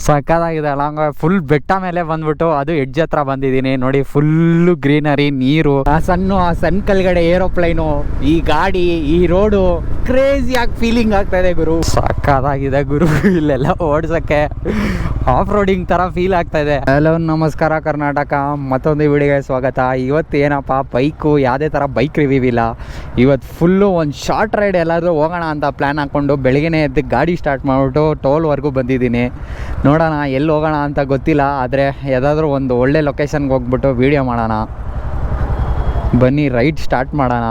ಸಕ್ಕದಾಗಿದೆ ಅಲ್ಲ. ಫುಲ್ ಬೆಟ್ಟ ಮೇಲೆ ಬಂದ್ಬಿಟ್ಟು ಅದು ಎಡ್ಜ್ ಹತ್ರ ಬಂದಿದ್ದೀನಿ ನೋಡಿ. ಫುಲ್ಲು ಗ್ರೀನರಿ, ನೀರು, ಆ ಸಣ್ಣ ಕೆಳಗಡೆ ಏರೋಪ್ಲೈನು, ಈ ಗಾಡಿ, ಈ ರೋಡು ಕ್ರೇಜಿಯಾಗಿ ಫೀಲಿಂಗ್ ಆಗ್ತಾ ಇದೆ ಗುರು. ಸಕ್ಕದಾಗಿದೆ ಗುರು ಇಲ್ಲೆಲ್ಲ ಓಡ್ಸಕ್ಕೆ ಆಫ್ ರೋಡಿಂಗ್ ತರ ಫೀಲ್ ಆಗ್ತಾ ಇದೆ. ಹಲೋ ನಮಸ್ಕಾರ ಕರ್ನಾಟಕ, ಮತ್ತೊಂದು ವಿಡಿಯೋಗೆ ಸ್ವಾಗತ. ಇವತ್ತು ಏನಪ್ಪ, ಬೈಕು ಯಾವುದೇ ಥರ ಬೈಕ್ ರಿವ್ಯೂ ಇಲ್ಲ. ಇವತ್ತು ಫುಲ್ಲು ಒಂದು ಶಾರ್ಟ್ ರೈಡ್ ಎಲ್ಲಾದರೂ ಹೋಗೋಣ ಅಂತ ಪ್ಲ್ಯಾನ್ ಹಾಕ್ಕೊಂಡು ಬೆಳಗ್ಗೆನೇ ಎದ್ದು ಗಾಡಿ ಸ್ಟಾರ್ಟ್ ಮಾಡಿಬಿಟ್ಟು ಟೋಲ್ವರೆಗೂ ಬಂದಿದ್ದೀನಿ. ನೋಡೋಣ ಎಲ್ಲಿ ಹೋಗೋಣ ಅಂತ ಗೊತ್ತಿಲ್ಲ, ಆದರೆ ಯಾವುದಾದ್ರೂ ಒಂದು ಒಳ್ಳೆ ಲೊಕೇಶನ್ಗೆ ಹೋಗ್ಬಿಟ್ಟು ವೀಡಿಯೋ ಮಾಡೋಣ. ಬನ್ನಿ ರೈಡ್ ಸ್ಟಾರ್ಟ್ ಮಾಡೋಣ.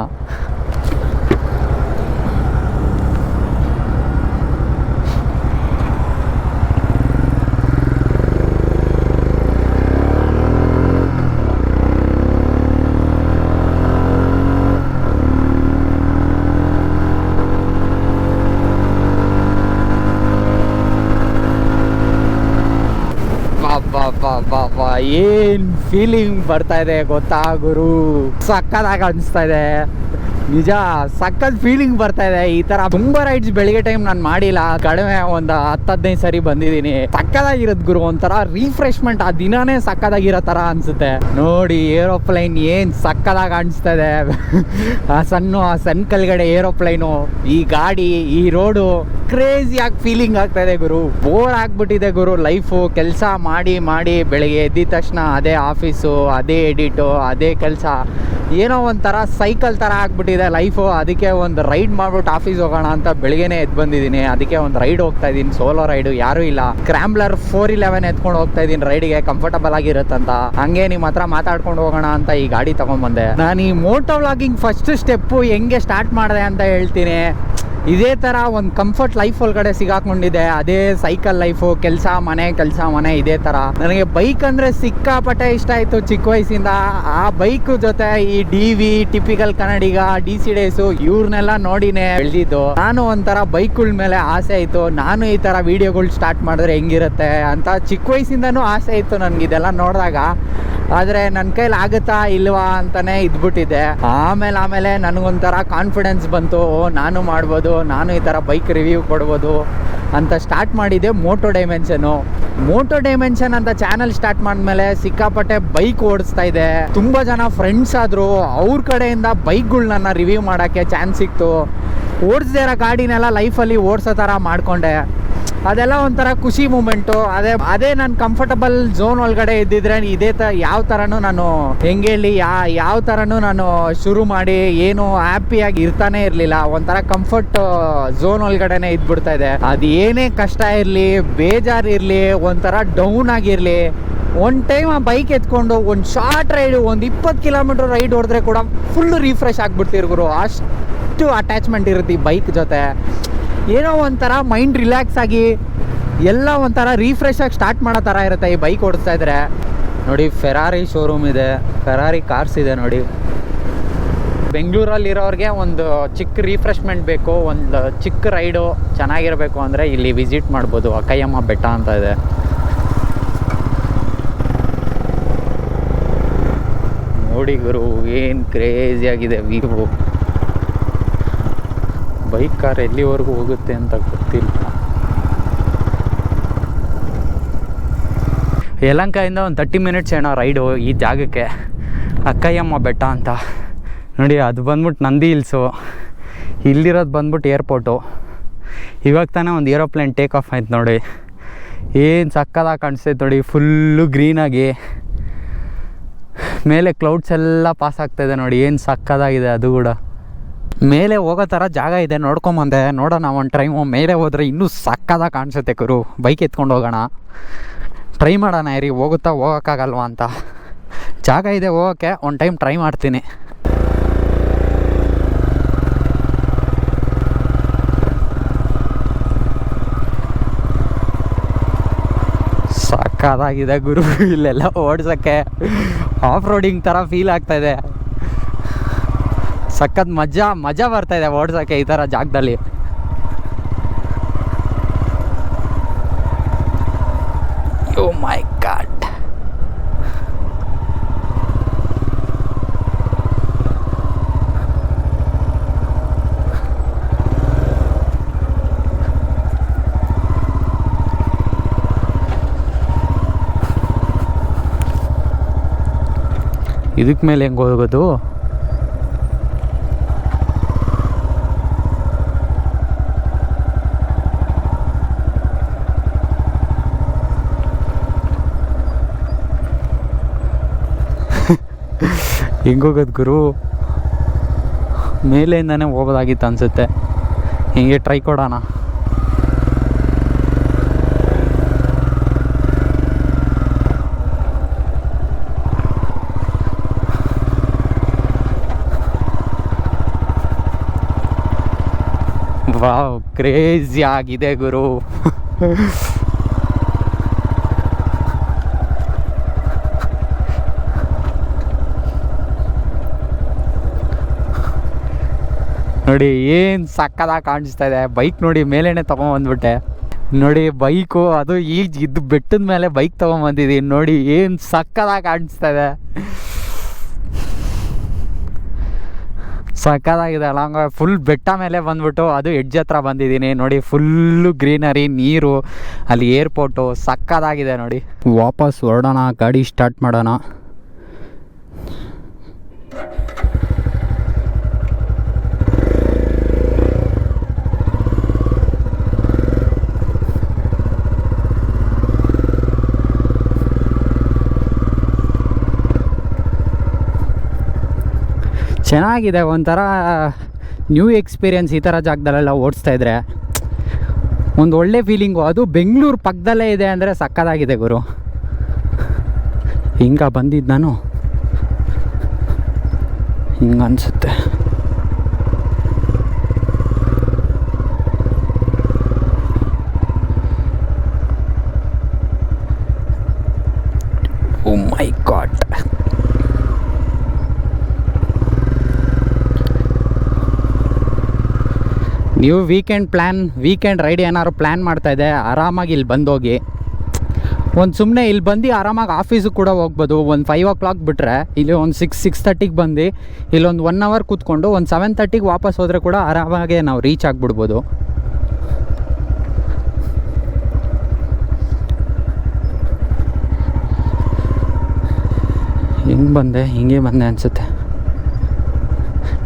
ಬಾಬಾ ಏನು ಫೀಲಿಂಗ್ ಬರ್ತಾ ಇದೆ ಗೊತ್ತಾ ಗುರು, ಸಕ್ಕತ್ತಾಗಿ ಅನಿಸ್ತಾ ಇದೆ ನಿಜ. ಸಕ್ಕತ್ ಫೀಲಿಂಗ್ ಬರ್ತಾ ಇದೆ. ಈ ತರ ತುಂಬಾ ರೈಡ್ಸ್ ಬೆಳಿಗ್ಗೆ ಟೈಮ್ ನಾನು ಮಾಡಿಲ್ಲ, ಕಡಿಮೆ ಒಂದು 10-15 ಸರಿ ಬಂದಿದ್ದೀನಿ. ಸಕ್ಕದಾಗಿರೋದು ಗುರು, ಒಂಥರ ರಿಫ್ರೆಶ್ಮೆಂಟ್. ಆ ದಿನಾನೇ ಸಕ್ಕದಾಗಿರೋ ತರ ಅನ್ಸುತ್ತೆ ನೋಡಿ. ಏರೋಪ್ಲೈನ್ ಏನ್ ಸಕ್ಕದಾಗಿ ಅನಿಸ್ತಾ ಇದೆ. ಆ ಸಣ್ಣ ಕೆಳಗಡೆ ಏರೋಪ್ಲೈನು, ಈ ಗಾಡಿ, ಈ ರೋಡು ಕ್ರೇಜಿಯಾಗಿ ಫೀಲಿಂಗ್ ಆಗ್ತಾ ಇದೆ ಗುರು. ಬೋರ್ ಆಗ್ಬಿಟ್ಟಿದೆ ಗುರು ಲೈಫು. ಕೆಲಸ ಮಾಡಿ ಬೆಳಿಗ್ಗೆ ಎದ್ದಿದ ತಕ್ಷಣ ಅದೇ ಆಫೀಸು, ಅದೇ ಎಡಿಟು, ಅದೇ ಕೆಲಸ, ಏನೋ ಒಂಥರ ಸೈಕಲ್ ಥರ ಆಗ್ಬಿಟ್ಟಿದೆ ಲೈಫು. ಅದಕ್ಕೆ ಒಂದು ರೈಡ್ ಮಾಡ್ಬಿಟ್ಟು ಆಫೀಸ್ ಹೋಗೋಣ ಅಂತ ಬೆಳಿಗ್ಗೆನೇ ಎದ್ದು ಬಂದಿದ್ದೀನಿ. ಅದಕ್ಕೆ ಒಂದು ರೈಡ್ ಹೋಗ್ತಾ ಇದ್ದೀನಿ, ಸೋಲೋ ರೈಡು, ಯಾರೂ ಇಲ್ಲ. ಸ್ಕ್ರಾಂಬ್ಲರ್ 411 ಎತ್ಕೊಂಡು ಹೋಗ್ತಾ ಇದ್ದೀನಿ ರೈಡ್ಗೆ, ಕಂಫರ್ಟಬಲ್ ಆಗಿರುತ್ತಂತ. ಹಂಗೆ ನಿಮ್ಮ ಹತ್ರ ಮಾತಾಡ್ಕೊಂಡು ಹೋಗೋಣ ಅಂತ ಈ ಗಾಡಿ ತೊಗೊಂಬಂದೆ. ನಾನು ಈ ಮೋಟೋ ವ್ಲಾಗಿಂಗ್ ಫಸ್ಟ್ ಸ್ಟೆಪ್ಪು ಹೆಂಗೆ ಸ್ಟಾರ್ಟ್ ಮಾಡಿದೆ ಅಂತ ಹೇಳ್ತೀನಿ. ಇದೇ ಥರ ಒಂದು ಕಂಫರ್ಟ್ ಲೈಫ್ ಒಳಗಡೆ ಸಿಗಾಕೊಂಡಿದೆ. ಅದೇ ಸೈಕಲ್ ಲೈಫು, ಕೆಲಸ ಮನೆ ಇದೇ ಥರ. ನನಗೆ ಬೈಕ್ ಅಂದರೆ ಸಿಕ್ಕಾಪಟ್ಟೆ ಇಷ್ಟ ಆಯಿತು ಚಿಕ್ಕ ವಯಸ್ಸಿಂದ. ಆ ಬೈಕು ಜೊತೆ ಈ DV, ಟಿಪಿಕಲ್ ಕನ್ನಡಿಗ, DC ಡೇಸು ಇವ್ರನ್ನೆಲ್ಲ ನೋಡಿನೇ ಬೆಳೆದಿದ್ದು. ನಾನು ಒಂಥರ ಬೈಕ್ಗಳ ಮೇಲೆ ಆಸೆ ಆಯಿತು. ನಾನು ಈ ಥರ ವೀಡಿಯೋಗಳು ಸ್ಟಾರ್ಟ್ ಮಾಡಿದ್ರೆ ಹೆಂಗಿರುತ್ತೆ ಅಂತ ಚಿಕ್ಕ ವಯಸ್ಸಿಂದನೂ ಆಸೆ ಇತ್ತು ನನಗೆ ಇದೆಲ್ಲ ನೋಡಿದಾಗ. ಆದರೆ ನನ್ನ ಕೈಲಿ ಆಗುತ್ತಾ ಇಲ್ವಾ ಅಂತಲೇ ಇದ್ಬಿಟ್ಟಿದೆ. ಆಮೇಲೆ ನನಗೊಂಥರ ಕಾನ್ಫಿಡೆನ್ಸ್ ಬಂತು, ನಾನು ಮಾಡ್ಬೋದು, ನಾನು ಈ ಥರ ಬೈಕ್ ರಿವ್ಯೂ ಕೊಡ್ಬೋದು ಅಂತ ಸ್ಟಾರ್ಟ್ ಮಾಡಿದ್ದೆ ಮೋಟೋ ಡೈಮೆನ್ಷನ್ ಅಂತ ಚಾನಲ್ ಸ್ಟಾರ್ಟ್ ಮಾಡಿದ್ಮೇಲೆ ಸಿಕ್ಕಾಪಟ್ಟೆ ಬೈಕ್ ಓಡಿಸ್ತಾ ಇದೆ. ತುಂಬ ಜನ ಫ್ರೆಂಡ್ಸ್ ಆದರು, ಅವ್ರ ಕಡೆಯಿಂದ ಬೈಕ್ಗಳನ್ನ ರಿವ್ಯೂ ಮಾಡೋಕ್ಕೆ ಚಾನ್ಸ್ ಸಿಕ್ತು. ಓಡಿಸ್ದೇ ಇರೋ ಗಾಡಿನೆಲ್ಲ ಲೈಫಲ್ಲಿ ಓಡಿಸೋ ಥರ ಮಾಡಿಕೊಂಡೆ. ಅದೆಲ್ಲ ಒಂಥರ ಖುಷಿ ಮೂಮೆಂಟು. ಅದೇ ನಾನು ಕಂಫರ್ಟಬಲ್ ಝೋನ್ ಒಳಗಡೆ ಇದ್ದಿದ್ರೆ ಇದೇ ಯಾವ ಥರನೂ ನಾನು ಹೆಂಗೇಳಿ ಯಾವ ಥರನೂ ನಾನು ಶುರು ಮಾಡಿ ಏನು ಹ್ಯಾಪಿಯಾಗಿ ಇರ್ತಾನೆ ಇರಲಿಲ್ಲ. ಒಂಥರ ಕಂಫರ್ಟ್ ಝೋನ್ ಒಳಗಡೆನೆ ಇದ್ಬಿಡ್ತಾ ಇದೆ. ಅದು ಏನೇ ಕಷ್ಟ ಇರಲಿ, ಬೇಜಾರು ಇರಲಿ, ಒಂಥರ ಡೌನ್ ಆಗಿರಲಿ, ಒಂದು ಟೈಮ್ ಆ ಬೈಕ್ ಎತ್ಕೊಂಡು ಒಂದು ಶಾರ್ಟ್ ರೈಡು, ಒಂದು 20 ಕಿಲೋಮೀಟ್ರ್ ರೈಡ್ ಹೊಡೆದ್ರೆ ಕೂಡ ಫುಲ್ಲು ರಿಫ್ರೆಶ್ ಆಗಿಬಿಡ್ತೀರಿ ಗುರು. ಅಷ್ಟು ಅಟ್ಯಾಚ್ಮೆಂಟ್ ಇರುತ್ತೆ ಈ ಬೈಕ್ ಜೊತೆ. ಏನೋ ಒಂಥರ ಮೈಂಡ್ ರಿಲ್ಯಾಕ್ಸ್ ಆಗಿ ಎಲ್ಲ ಒಂಥರ ರಿಫ್ರೆಶ್ ಆಗಿ ಸ್ಟಾರ್ಟ್ ಮಾಡೋ ಥರ ಇರುತ್ತೆ ಈ ಬೈಕ್ ಓಡಿಸ್ತಾ ಇದ್ರೆ. ನೋಡಿ ಫೆರಾರಿ ಶೋರೂಮ್ ಇದೆ, ಫೆರಾರಿ ಕಾರ್ಸ್ ಇದೆ ನೋಡಿ. ಬೆಂಗಳೂರಲ್ಲಿರೋರಿಗೆ ಒಂದು ಚಿಕ್ಕ ರಿಫ್ರೆಶ್ಮೆಂಟ್ ಬೇಕು, ಒಂದು ಚಿಕ್ಕ ರೈಡು ಚೆನ್ನಾಗಿರಬೇಕು ಅಂದರೆ ಇಲ್ಲಿ ವಿಸಿಟ್ ಮಾಡ್ಬೋದು. ಅಕ್ಕಯ್ಯಮ್ಮ ಬೆಟ್ಟ ಅಂತ ಇದೆ. ನೋಡಿ ಗುರು ಏನು ಕ್ರೇಜಿಯಾಗಿದೆ ವ್ಯೂ. ಬೈಕ್ ಕಾರ್ ಎಲ್ಲಿವರೆಗೂ ಹೋಗುತ್ತೆ ಅಂತ ಗೊತ್ತಿಲ್ಲ. ಯಲಹಂಕದಿಂದ ಒಂದು 30 ಮಿನಿಟ್ಸ್ ಏನೋ ರೈಡು ಈ ಜಾಗಕ್ಕೆ, ಅಕ್ಕಯ್ಯಮ್ಮ ಬೆಟ್ಟ ಅಂತ ನೋಡಿ. ಅದು ಬಂದ್ಬಿಟ್ಟು ನಂದಿ ಹಿಲ್ಸು, ಇಲ್ಲಿರೋದು ಬಂದ್ಬಿಟ್ಟು ಏರ್ಪೋರ್ಟು. ಇವಾಗ ತಾನೇ ಒಂದು ಏರೋಪ್ಲೇನ್ ಟೇಕ್ ಆಫ್ ಆಯ್ತು ನೋಡಿ. ಏನು ಸಕ್ಕದಾಗಿ ಕಾಣಿಸ್ತೈತೆ ನೋಡಿ, ಫುಲ್ಲು ಗ್ರೀನಾಗಿ. ಮೇಲೆ ಕ್ಲೌಡ್ಸ್ ಎಲ್ಲ ಪಾಸ್ ಆಗ್ತಾಯಿದೆ ನೋಡಿ, ಏನು ಸಕ್ಕದಾಗಿದೆ. ಅದು ಕೂಡ ಮೇಲೆ ಹೋಗೋ ಥರ ಜಾಗ ಇದೆ, ನೋಡ್ಕೊಂಬಂದೆ. ನೋಡೋಣ ಒಂದು ಟೈಮು ಮೇಲೆ ಹೋದರೆ ಇನ್ನೂ ಸಕ್ಕದಾಗಿ ಕಾಣಿಸುತ್ತೆ ಗುರು. ಬೈಕ್ ಎತ್ಕೊಂಡು ಹೋಗೋಣ, ಟ್ರೈ ಮಾಡೋಣ ಇರಿ, ಹೋಗೋಕ್ಕಾಗಲ್ವಾ ಅಂತ. ಜಾಗ ಇದೆ ಹೋಗೋಕ್ಕೆ, ಒಂದು ಟೈಮ್ ಟ್ರೈ ಮಾಡ್ತೀನಿ. ಸಕ್ಕದಾಗಿದೆ ಗುರು ಇಲ್ಲೆಲ್ಲ ಓಡ್ಸೋಕ್ಕೆ. ಆಫ್ ರೋಡಿಂಗ್ ಥರ ಫೀಲ್ ಆಗ್ತಾಯಿದೆ. ಸಖತ್ ಮಜಾ ಬರ್ತಾಯಿದೆ ಓಡ್ಸೋಕ್ಕೆ ಈ ಥರ ಜಾಗದಲ್ಲಿ. ಓ ಮೈ ಗಾಡ್, ಇದಕ್ಕೆ ಮೇಲೆ ಹೆಂಗೆ ಹೋಗೋದು? ಹೆಂಗೋಗೋದು ಗುರು? ಮೇಲೆಯಿಂದಾನೆ ಹೋಗೋದಾಗಿತ್ತು ಅನಿಸುತ್ತೆ. ಹಿಂಗೆ ಟ್ರೈ ಕೊಡೋಣ. ವಾವ್, ಕ್ರೇಜಿ ಆಗಿದೆ ಗುರು. ನೋಡಿ ಏನು ಸಕ್ಕದಾಗಿ ಕಾಣಿಸ್ತಾ ಇದೆ. ಬೈಕ್ ನೋಡಿ ಮೇಲೇನೆ ತೊಗೊಂಬಂದ್ಬಿಟ್ಟೆ. ನೋಡಿ ಬೈಕು, ಅದು ಈಗ ಇದ್ದು ಬೆಟ್ಟದ ಮೇಲೆ ಬೈಕ್ ತೊಗೊಂಬಂದಿದ್ದೀನಿ. ನೋಡಿ ಏನು ಸಕ್ಕದಾಗಿ ಕಾಣಿಸ್ತಾ ಇದೆ. ಸಕ್ಕದಾಗಿದೆ ಅಲ್ಲ. ಹಂಗೆ ಫುಲ್ ಬೆಟ್ಟ ಮೇಲೆ ಬಂದ್ಬಿಟ್ಟು ಅದು ಎಡ್ಜ್ ಹತ್ರ ಬಂದಿದ್ದೀನಿ. ನೋಡಿ ಫುಲ್ಲು ಗ್ರೀನರಿ, ನೀರು, ಅಲ್ಲಿ ಏರ್ಪೋರ್ಟು ಸಕ್ಕದಾಗಿದೆ ನೋಡಿ. ವಾಪಸ್ ಹೊರಡೋಣ, ಗಾಡಿ ಸ್ಟಾರ್ಟ್ ಮಾಡೋಣ. ಚೆನ್ನಾಗಿದೆ, ಒಂಥರ ನ್ಯೂ ಎಕ್ಸ್ಪೀರಿಯೆನ್ಸ್. ಈ ಥರ ಜಾಗದಲ್ಲೆಲ್ಲ ಓಡಿಸ್ತಾ ಇದ್ರೆ ಒಂದು ಒಳ್ಳೆ ಫೀಲಿಂಗು. ಅದು ಬೆಂಗಳೂರು ಪಕ್ಕದಲ್ಲೇ ಇದೆ ಅಂದರೆ ಸಕ್ಕದಾಗಿದೆ ಗುರು. ಹಿಂಗೆ ಬಂದಿದ್ದು ನಾನು, ಹಿಂಗೆ ಅನಿಸುತ್ತೆ. ಓ ಮೈ ಗಾಡ್. ನೀವು ವೀಕೆಂಡ್ ರೈಡ್ ಏನಾದ್ರು ಪ್ಲ್ಯಾನ್ ಮಾಡ್ತಾಯಿದ್ದೆ, ಆರಾಮಾಗಿ ಇಲ್ಲಿ ಬಂದೋಗಿ. ಸುಮ್ಮನೆ ಇಲ್ಲಿ ಬಂದು ಆರಾಮಾಗಿ ಆಫೀಸಿಗೆ ಕೂಡ ಹೋಗ್ಬೋದು. 5 o'clock ಬಿಟ್ಟರೆ ಇಲ್ಲಿ 6:30 ಬಂದು ಇಲ್ಲೊಂದು 1 hour ಕೂತ್ಕೊಂಡು 7:30 ವಾಪಸ್ ಹೋದರೆ ಕೂಡ ಆರಾಮಾಗೆ ನಾವು ರೀಚ್ ಆಗಿಬಿಡ್ಬೋದು. ಹಿಂಗೆ ಬಂದೆ ಅನಿಸುತ್ತೆ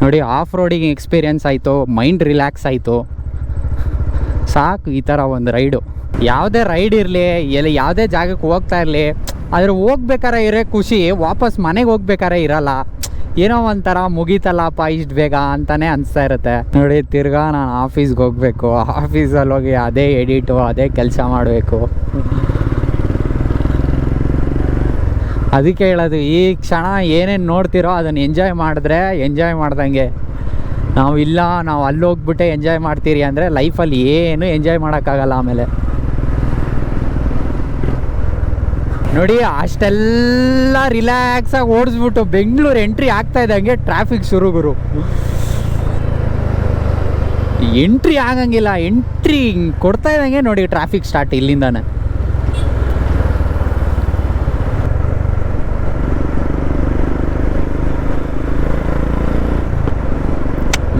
ನೋಡಿ. ಆಫ್ ರೋಡಿಂಗ್ ಎಕ್ಸ್ಪೀರಿಯೆನ್ಸ್ ಆಯಿತು, ಮೈಂಡ್ ರಿಲ್ಯಾಕ್ಸ್ ಆಯಿತು. ಸಾಕು ಈ ಥರ ಒಂದು ರೈಡು. ಯಾವುದೇ ರೈಡ್ ಇರಲಿ, ಎಲ್ಲಿ ಯಾವುದೇ ಜಾಗಕ್ಕೆ ಹೋಗ್ತಾ ಇರಲಿ, ಆದರೆ ಹೋಗ್ಬೇಕಾರೆ ಇರೋ ಖುಷಿ ವಾಪಸ್ ಮನೆಗೆ ಹೋಗ್ಬೇಕಾರೆ ಇರಲ್ಲ. ಏನೋ ಒಂಥರ ಮುಗೀತಲ್ಲಪ್ಪ ಇಷ್ಟು ಬೇಗ ಅಂತಲೇ ಅನಿಸ್ತಾ ಇರುತ್ತೆ ನೋಡಿ. ತಿರ್ಗಾ ನಾನು ಆಫೀಸ್ಗೆ ಹೋಗಬೇಕು, ಆಫೀಸಲ್ಲಿ ಹೋಗಿ ಅದೇ ಎಡಿಟು, ಅದೇ ಕೆಲಸ ಮಾಡಬೇಕು. ಅದಕ್ಕೆ ಹೇಳೋದು, ಈ ಕ್ಷಣ ಏನೇನು ನೋಡ್ತಿರೋ ಅದನ್ನು ಎಂಜಾಯ್ ಮಾಡಿದ್ರೆ ಎಂಜಾಯ್ ಮಾಡ್ದಂಗೆ. ನಾವು ಅಲ್ಲಿ ಹೋಗ್ಬಿಟ್ಟೆ ಎಂಜಾಯ್ ಮಾಡ್ತೀರಿ ಅಂದರೆ ಲೈಫಲ್ಲಿ ಏನು ಎಂಜಾಯ್ ಮಾಡೋಕ್ಕಾಗಲ್ಲ. ಆಮೇಲೆ ನೋಡಿ ಅಷ್ಟೆಲ್ಲ ರಿಲ್ಯಾಕ್ಸಾಗಿ ಓಡಿಸ್ಬಿಟ್ಟು ಬೆಂಗಳೂರು ಎಂಟ್ರಿ ಆಗ್ತಾ ಇದ್ದಂಗೆ ಟ್ರಾಫಿಕ್ ಶುರು ಗುರು. ಎಂಟ್ರಿ ಆಗಂಗಿಲ್ಲ, ಎಂಟ್ರಿ ಕೊಡ್ತಾ ಇದ್ದಂಗೆ ನೋಡಿ ಟ್ರಾಫಿಕ್ ಸ್ಟಾರ್ಟ್ ಇಲ್ಲಿಂದಾನೆ.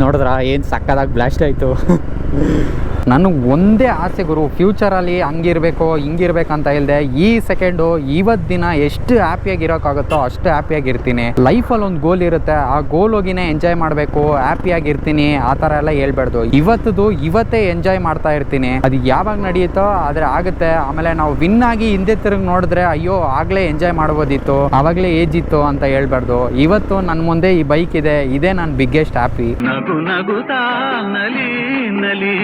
ನೋಡಿದ್ರಾ ಏನು ಸಕ್ಕದಾಗಿ ಬ್ಲಾಸ್ಟ್ ಆಯಿತು. ನನಗೆ ಒಂದೇ ಆಸೆ ಗುರು, ಫ್ಯೂಚರಲ್ಲಿ ಹಂಗಿರಬೇಕು ಹಿಂಗಿರ್ಬೇಕಂತ ಇಲ್ಲದೆ ಈ ಸೆಕೆಂಡು ಇವತ್ತು ದಿನ ಎಷ್ಟು ಹ್ಯಾಪಿಯಾಗಿರೋಕ್ಕಾಗುತ್ತೋ ಅಷ್ಟು ಹ್ಯಾಪಿಯಾಗಿರ್ತೀನಿ. ಲೈಫಲ್ಲಿ ಒಂದು ಗೋಲ್ ಇರುತ್ತೆ, ಆ ಗೋಲ್ ಹೋಗಿನೇ ಎಂಜಾಯ್ ಮಾಡಬೇಕು, ಹ್ಯಾಪಿಯಾಗಿರ್ತೀನಿ ಆ ಥರ ಎಲ್ಲ ಹೇಳ್ಬಾರ್ದು. ಇವತ್ತೇ ಎಂಜಾಯ್ ಮಾಡ್ತಾ ಇರ್ತೀನಿ. ಅದು ಯಾವಾಗ ನಡೆಯುತ್ತೋ ಆದರೆ ಆಗುತ್ತೆ. ಆಮೇಲೆ ನಾವು ವಿನ್ ಆಗಿ ಹಿಂದೆ ತಿರುಗಿ ನೋಡಿದ್ರೆ ಅಯ್ಯೋ ಆಗಲೇ ಎಂಜಾಯ್ ಮಾಡ್ಬೋದಿತ್ತು, ಆವಾಗಲೇ ಏಜ್ ಇತ್ತು ಅಂತ ಹೇಳ್ಬಾರ್ದು. ಇವತ್ತು ನನ್ನ ಮುಂದೆ ಈ ಬೈಕ್ ಇದೆ, ಇದೇ ನನ್ನ ಬಿಗ್ಗೆಸ್ಟ್ ಹ್ಯಾಪಿ. ನಗು ನಗುತ್ತಾ ನಲಿ ನಲಿ